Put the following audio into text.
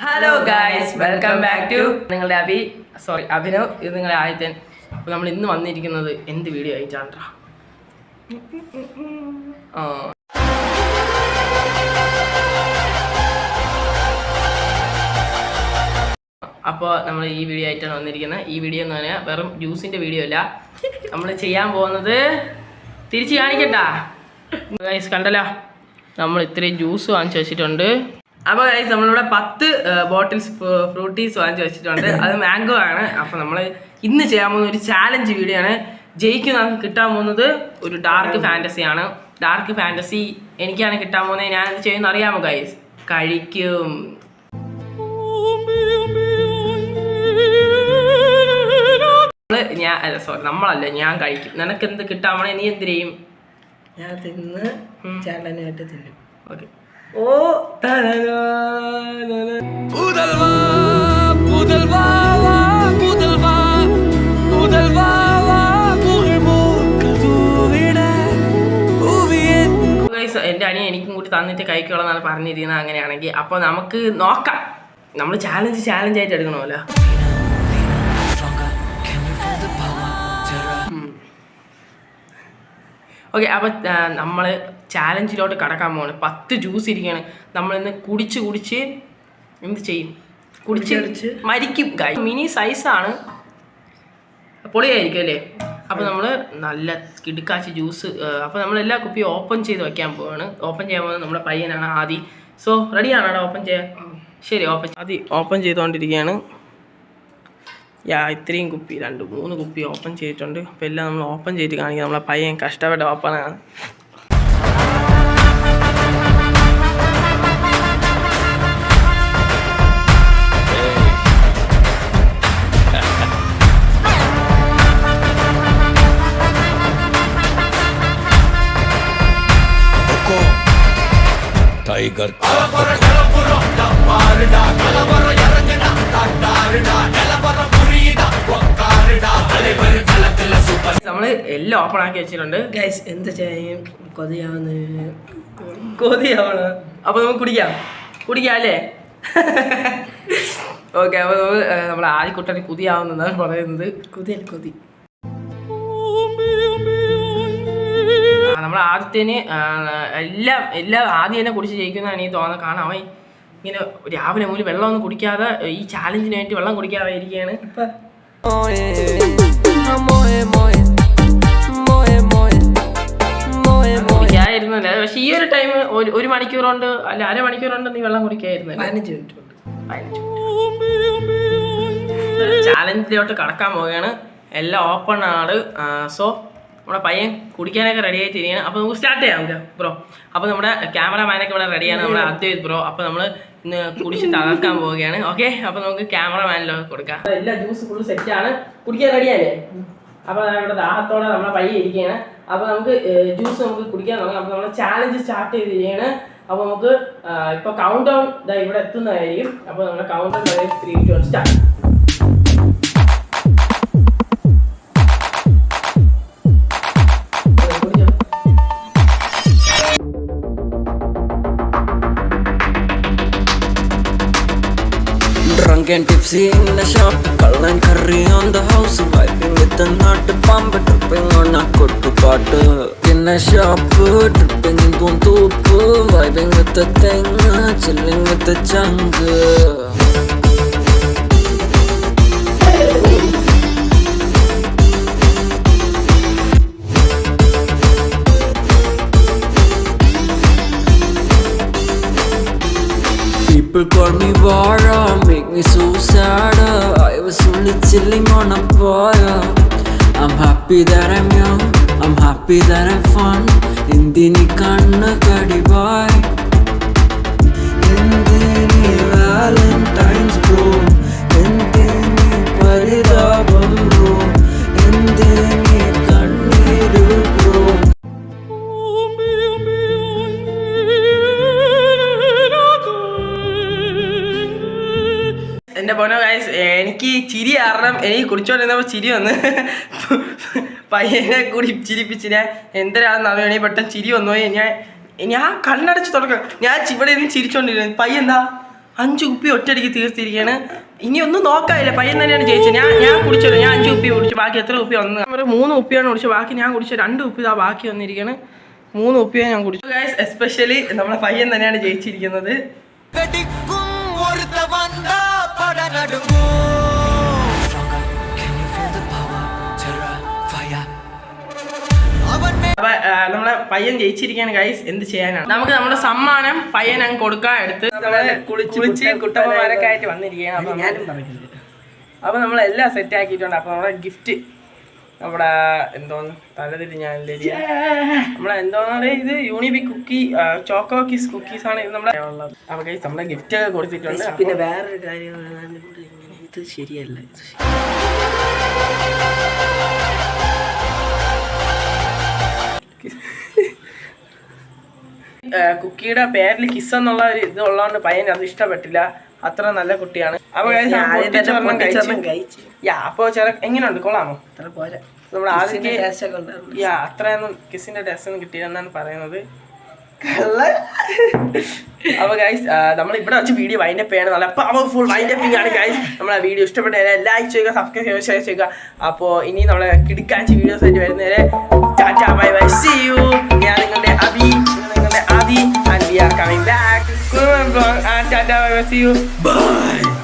Hello guys, welcome back to നിങ്ങളുടെ അഭിനവ്. ഇത് നിങ്ങളുടെ ആദിത്യൻ. അപ്പോൾ നമ്മൾ ഇന്ന് വന്നിരിക്കുന്നത് എന്ത് വീഡിയോ ആയിട്ടാണ്? അപ്പോൾ നമ്മൾ ഈ വീഡിയോ ആയിട്ടാണ് വന്നിരിക്കുന്നത്. ഈ വീഡിയോ എന്ന് പറഞ്ഞാൽ വെറും ജ്യൂസിൻ്റെ വീഡിയോ അല്ല. നമ്മൾ ചെയ്യാൻ പോകുന്നത് തിരിച്ച് കാണിക്കട്ടാ ഗൈസ്. കണ്ടല്ലോ, നമ്മൾ ഇത്രയും ജ്യൂസ് വാങ്ങിച്ച് വെച്ചിട്ടുണ്ട്. അപ്പോൾ ഗൈസ്, നമ്മളിവിടെ 10 ബോട്ടിൽസ് ഫ്രൂട്ടീസ് വാങ്ങിച്ച് വെച്ചിട്ടുണ്ട്. അത് മാംഗോ ആണ്. അപ്പോൾ നമ്മൾ ഇന്ന് ചെയ്യാൻ പോകുന്ന ഒരു ചാലഞ്ച് വീഡിയോ ആണ്. ജയിക്ക് നമുക്ക് കിട്ടാൻ പോകുന്നത് ഒരു ഡാർക്ക് ഫാൻറ്റസി ആണ്. ഡാർക്ക് ഫാൻറ്റസി എനിക്കാണ് കിട്ടാൻ പോകുന്നത്. ഞാൻ എന്ത് ചെയ്യുമെന്ന് അറിയാമോ ഗൈസ്? കഴിക്കും. നമ്മളല്ല, ഞാൻ കഴിക്കും. നിനക്ക് എന്ത് കിട്ടാൻ പോണേ? നീ എന്ത് ചെയ്യും? ഞാൻ തിന്ന് ചേട്ടനായിട്ട് തിന്നും. ഓക്കെ. ഓ എൻ്റെ അനിയൻ എനിക്കും കൂടി തന്നിട്ട് കഴിക്കോളെന്നാണ് പറഞ്ഞിരിക്കുന്നത്. അങ്ങനെയാണെങ്കിൽ അപ്പോൾ നമുക്ക് നോക്കാം. നമ്മൾ ചാലഞ്ച് ആയിട്ട് എടുക്കണമല്ലോ. ഓക്കെ, അപ്പോൾ നമ്മൾ ചാലഞ്ചിലോട്ട് കടക്കാൻ പോവാണ്. 10 ജ്യൂസ് ഇരിക്കുകയാണ്. നമ്മളിന്ന് കുടിച്ച് എന്ത് ചെയ്യും? കുടിച്ച് മരിക്കും. മിനി സൈസാണ്, പൊളിയായിരിക്കും അല്ലേ? അപ്പോൾ നമ്മൾ നല്ല കിടുക്കാച്ചി ജ്യൂസ്. അപ്പോൾ നമ്മൾ എല്ലാ കുപ്പിയും ഓപ്പൺ ചെയ്ത് വയ്ക്കാൻ പോവാണ്. ഓപ്പൺ ചെയ്യാൻ പോകുന്നത് നമ്മുടെ പയ്യനാണ് ആദി. സോ റെഡിയാണോ ഓപ്പൺ ചെയ്യാൻ? ശരി, ഓപ്പൺ ചെയ്തുകൊണ്ടിരിക്കുകയാണ്. ഇത്രയും കുപ്പി 2-3 കുപ്പി ഓപ്പൺ ചെയ്തിട്ടുണ്ട്. അപ്പോൾ എല്ലാം നമ്മൾ ഓപ്പൺ ചെയ്ത് കാണിക്കുക. നമ്മളെ പയ്യൻ കഷ്ടപ്പെട്ട ഓപ്പണാണ്. टाइगर നമ്മള് എല്ലാം ഓപ്പൺ ആക്കി വെച്ചിട്ടുണ്ട് ഗൈസ്. എന്ത് ചെയ്യും? കൊതിയാവുന്ന. അപ്പൊ നമുക്ക് കുടിക്കാം അല്ലേ? ഓക്കെ, അപ്പൊ നമ്മൾ ആദ്യക്കുട്ടനെ കുതിയാവുന്നതാണ് പറയുന്നത്. കൊതി നമ്മൾ ആദ്യത്തേന് എല്ലാം ആദ്യം തന്നെ കുടിച്ച് ജയിക്കുന്നതാണ് എനിക്ക് തോന്നുന്നത്. കാരണം അവൻ ഇങ്ങനെ രാവിലെ മുതൽ വെള്ളമൊന്നും കുടിക്കാതെ ഈ ചാലഞ്ചിന് വേണ്ടി വെള്ളം കുടിക്കാതെ ഇരിക്കുകയാണ്. കുടിക്കാതിരുന്നില്ല, പക്ഷെ ഈ ഒരു ടൈം 1 മണിക്കൂർ കൊണ്ട് അല്ല 1/2 മണിക്കൂർ കൊണ്ട് നീ വെള്ളം കുടിക്കാതിരുന്നില്ല. 15 മിനിറ്റ്. ചാലഞ്ചിലോട്ട് കടക്കാൻ പോവുകയാണ്. എല്ലാം ഓപ്പൺ ആണ്. സോ നമ്മുടെ പയ്യൻ കുടിക്കാനൊക്കെ റെഡി ആയിട്ട് ഇരിക്കുകയാണ്. അപ്പോൾ നമുക്ക് സ്റ്റാർട്ട് ചെയ്യാം ബ്രോ. അപ്പോൾ നമ്മുടെ ക്യാമറമാനൊക്കെ ഇവിടെ റെഡിയാണ്, നമ്മുടെ അദ്വൈത് ബ്രോ. അപ്പോൾ നമ്മൾ ഇന്ന് കുടിച്ച് തകർക്കാൻ പോവുകയാണ്. ഓക്കെ, അപ്പോൾ നമുക്ക് ക്യാമറമാനിലൊക്കെ കൊടുക്കാം. എല്ലാ ജ്യൂസ് ഫുള്ള് സെറ്റാണ്. കുടിക്കാൻ റെഡിയല്ലേ? അപ്പോൾ ഇവിടെ ദാഹത്തോടെ നമ്മളെ പയ്യെ ഇരിക്കുകയാണ്. അപ്പോൾ നമുക്ക് ജ്യൂസ് നമുക്ക് കുടിക്കാൻ തുടങ്ങാം. അപ്പോൾ നമ്മൾ ചാലഞ്ച് സ്റ്റാർട്ട് ചെയ്തിരിക്കുകയാണ്. അപ്പോൾ നമുക്ക് ഇപ്പോൾ കൗണ്ട് ഡൗൺ ഇവിടെ എത്തുന്നതായിരിക്കും. അപ്പോൾ നമ്മുടെ count down 3, 2, 1 start. Drunk and tipsy in the shop, Kal and curry on the house, vibing with the nut pump, tripping on a kottu paattu. In a shop, tripping in Puntup, vibing with the thing, chilling with the chunk. People call me Vara, make me so sad. I was only chilling on a fire. I'm happy that I'm young, I'm happy that I'm fun. Indini kanna kadibai, Indini Valentine's bro, Indini paridabam bro, Indini kanniru bro. എൻ്റെ പൊന്നോ guys, എനിക്ക് ചിരി കാരണം എനിക്ക് കുടിച്ചോണ്ടിരുന്നപ്പോൾ ചിരി വന്ന് പയ്യനെ കൂടി ചിരിപ്പിച്ച് ഞാൻ എന്തിനാണെന്ന് അറിയണേ പെട്ടെന്ന് ചിരി വന്നു പോയി. ഞാൻ കണ്ണടച്ച് തുടക്കം ഞാൻ ഇവിടെ ഇരുന്ന് ചിരിച്ചോണ്ടിരുന്നു. പയ്യെന്താ 5 കുപ്പി ഒറ്റയടിക്ക് തീർത്തിരിക്കുകയാണ്. ഇനി ഒന്നും നോക്കാനില്ല, പയ്യൻ തന്നെയാണ് ജയിച്ചത്. ഞാൻ കുടിച്ചല്ലോ, ഞാൻ 5 കുപ്പി കുടിച്ചു. ബാക്കി എത്ര കുപ്പി വന്നു? 3 കുപ്പിയാണ് കുടിച്ചത്. ബാക്കി ഞാൻ കുടിച്ച 2 കുപ്പി ഇതാ ബാക്കി വന്നിരിക്കുകയാണ്. 3 കുപ്പിയാണ് ഞാൻ കുടിച്ചു. ഗൈസ് എസ്പെഷ്യലി നമ്മുടെ പയ്യൻ തന്നെയാണ് ജയിച്ചിരിക്കുന്നത്. അപ്പൊ നമ്മളെ പയ്യൻ ജയിച്ചിരിക്കുകയാണ് ഗൈസ്. എന്ത് ചെയ്യാനാണ്, നമുക്ക് നമ്മുടെ സമ്മാനം പയ്യൻ അങ്ങ് കൊടുക്കാൻ എടുത്ത് കുളിച്ച് കുട്ടമ്മമാരൊക്കെ ആയിട്ട് വന്നിരിക്കുകയാണ്. അപ്പൊ നമ്മളെല്ലാം സെറ്റ് ആക്കിയിട്ടുണ്ട്. അപ്പൊ നമ്മുടെ ഗിഫ്റ്റ് നമ്മുടെ എന്തോന്ന് തലതിരി ഞാൻ നമ്മളെ എന്തോന്നാണ് ഇത് Unibic cookie choco kiss cookies ആണ് ഇത് നമ്മുടെ ഉള്ളത്. അപ്പൊ ഗൈസ് നമ്മളെ ഗിഫ്റ്റ് ഒക്കെ കൊടുത്തിട്ടുണ്ട്. പിന്നെ വേറൊരു കാര്യം, ഇത് ശരിയല്ല. കുക്കിയുടെ പേരിൽ കിസ് എന്നുള്ള ഒരു ഇത് ഉള്ളതുകൊണ്ട് പയ്യന് അത് ഇഷ്ടപ്പെട്ടില്ല. അത്ര നല്ല കുട്ടിയാണ്. അപ്പൊ അപ്പൊ എങ്ങനെയുണ്ട്, കൊള്ളാമോ? നമ്മുടെ ആദ്യത്തെ അത്രയൊന്നും കിസിന്റെ ടേസ്റ്റ് ഒന്നും കിട്ടിയെന്നാണ് പറയുന്നത്. അപ്പൊ ഗൈസ് നമ്മൾ ഇവിടെ വെച്ച് വീഡിയോ വൈൻഡപ്പ് ചെയ്യണം. നല്ല പവർഫുൾ വൈൻഡപ്പിംഗ് ആണ് ഗൈസ്. നമ്മളെ വീഡിയോ ഇഷ്ടപ്പെട്ട ലൈക്ക് ചെയ്യുക, സബ്സ്ക്രൈബ് ചെയ്യുക, ഷെയർ ചെയ്യുക. അപ്പോൾ ഇനി നമ്മളെ കിടക്കാച്ച വീഡിയോസ് ആയിട്ട് വരുന്നവരെ tata bye bye, see you. ഞാൻ നിങ്ങളുടെ Aadi and we are coming back. Tata bye bye, see you, by.